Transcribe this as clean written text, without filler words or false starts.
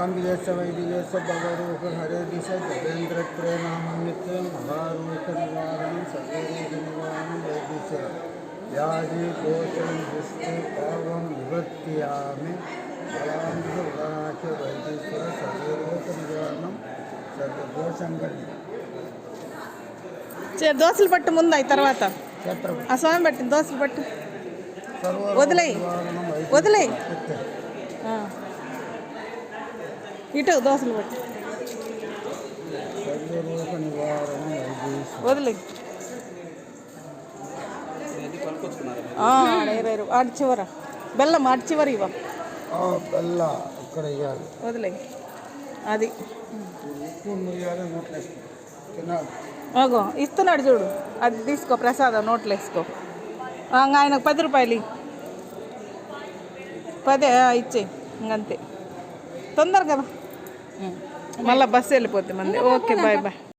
गांभीर्यस्य वैदिकस्य भगवरूप हरे दिश जगेन्द्रत्रय नामनित्य महारूप निवारण सर्वरोग निवारण वैदिश व्याधि दोषं दृष्टि पावं निवर्त्यामि बलांश वैदीश्वर सर्वरोग निवारणं सर्वदोषंगनि దోశలు పట్టు ముందు అయి తర్వాత ఆ స్వామి పట్టింది దోశలు పట్టు వదిలేయి వదిలేయి ఇటు దోశలు పట్టు వదిలేయి ఆడి చివర బెల్లం ఆడి చివర ఇవ్వ వదిలేయి అది అగో ఇస్తున్నాడు చూడు అది తీసుకో ప్రసాదం నోట్లు వేసుకో ఆయనకు 10 రూపాయలు 10 ఇచ్చేయి ఇంకంతే తొందర కదా మళ్ళీ బస్సు వెళ్ళిపోతుంది మంది ఓకే బాయ్ బాయ్